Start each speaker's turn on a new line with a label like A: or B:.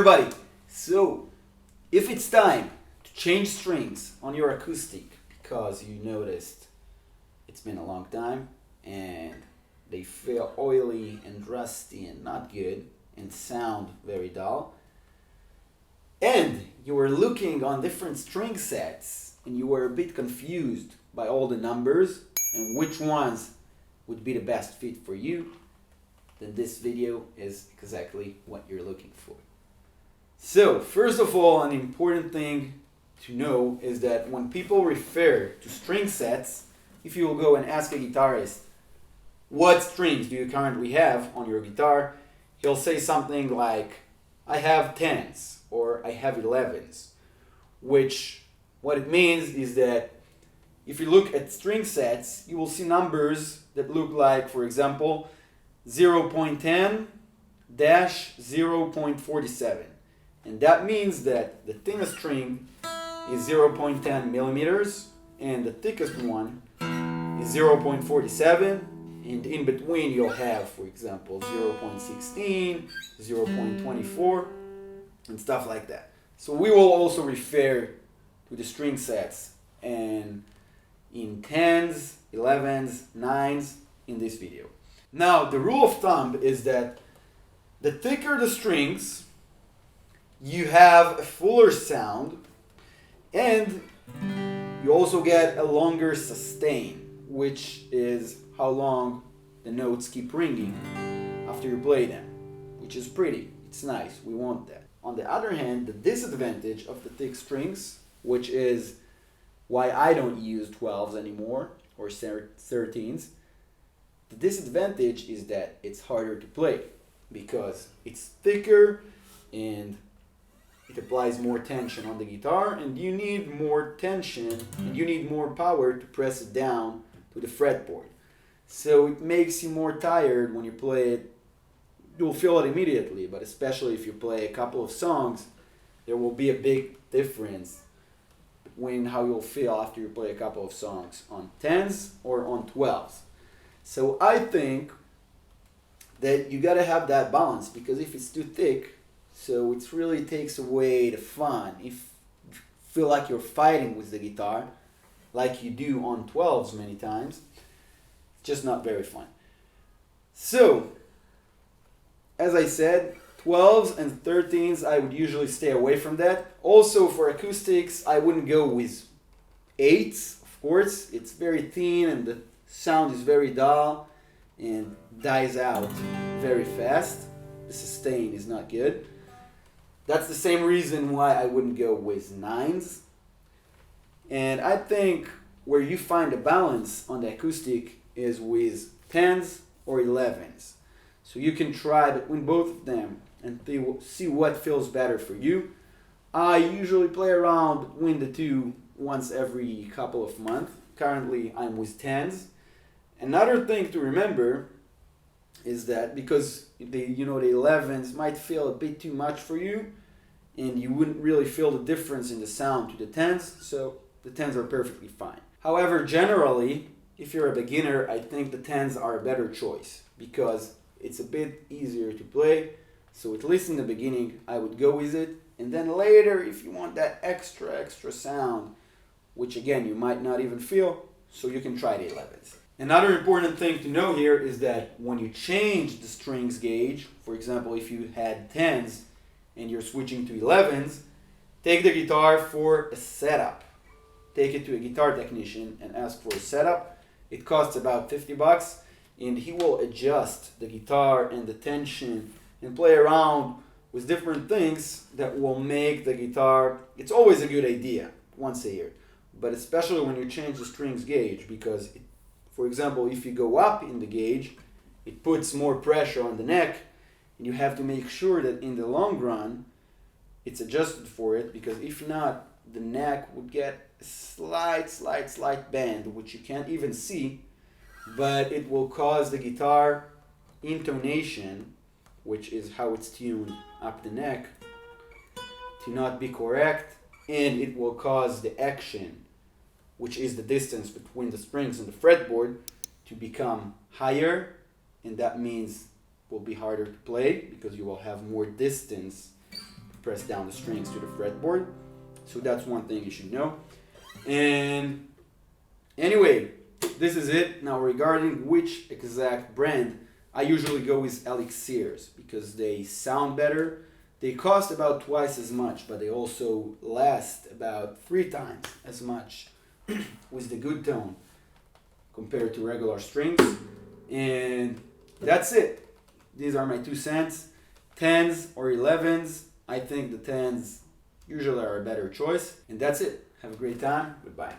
A: everybody! So, if it's time to change strings on your acoustic because you noticed it's been a long time and they feel oily and rusty and not good and sound very dull, and you were looking on different string sets and you were a bit confused by all the numbers and which ones would be the best fit for you, then this video is exactly what you're looking for. So, first of all, an important thing to know is that when people refer to string sets, if you will go and ask a guitarist, what strings do you currently have on your guitar, he'll say something like, I have 10s or I have 11s, which what it means is that if you look at string sets, you will see numbers that look like, for example, 0.10-0.47. And that means that the thinnest string is 0.10 millimeters and the thickest one is 0.47, and in between you'll have, for example, 0.16, 0.24 and stuff like that. So we will also refer to the string sets and in 10s, 11s, 9s in this video. Now the rule of thumb is that the thicker the strings, you have a fuller sound and you also get a longer sustain, which is how long the notes keep ringing after you play them, which is pretty, it's nice, we want that. On the other hand, the disadvantage of the thick strings, which is why I don't use 12s anymore or 13s, the disadvantage is that it's harder to play because it's thicker and it applies more tension on the guitar, and you need more tension and you need more power to press it down to the fretboard. So it makes you more tired when you play it. You'll feel it immediately, but especially if you play a couple of songs, there will be a big difference between how you'll feel after you play a couple of songs on 10s or on 12s. So I think that you gotta have that balance, because if it's too thick, so it really takes away the fun. If you feel like you're fighting with the guitar, like you do on 12s many times, it's just not very fun. So, as I said, 12s and 13s, I would usually stay away from that. Also for acoustics, I wouldn't go with 8s, of course. It's very thin and the sound is very dull and dies out very fast. The sustain is not good. That's the same reason why I wouldn't go with 9s. And I think where you find a balance on the acoustic is with 10s or 11s. So you can try between both of them and see what feels better for you. I usually play around between the two once every couple of months. Currently I'm with 10s. Another thing to remember is that because the 11s might feel a bit too much for you and you wouldn't really feel the difference in the sound to the 10s, so the 10s are perfectly fine. However, generally, if you're a beginner, I think the 10s are a better choice because it's a bit easier to play. So at least in the beginning, I would go with it. And then later, if you want that extra sound, which again, you might not even feel, so you can try the 11s. Another important thing to know here is that when you change the strings gauge, for example, if you had 10s and you're switching to 11s, take the guitar for a setup. Take it to a guitar technician and ask for a setup. It costs about $50 and he will adjust the guitar and the tension and play around with different things that will make the guitar. It's always a good idea once a year, but especially when you change the strings gauge, because for example, if you go up in the gauge, it puts more pressure on the neck and you have to make sure that in the long run it's adjusted for it, because if not, the neck would get a slight bend, which you can't even see, but it will cause the guitar intonation, which is how it's tuned up the neck, to not be correct, and it will cause the action, which is the distance between the strings and the fretboard, to become higher, and that means it will be harder to play because you will have more distance press down the strings to the fretboard. So that's one thing you should know. And anyway, this is it. Now regarding which exact brand, I usually go with Elixirs because they sound better. They cost about twice as much, but they also last about 3 times as much with the good tone compared to regular strings. And that's it. These are my 2 cents. 10s or 11s. I think the 10s usually are a better choice. And that's it. Have a great time. Goodbye.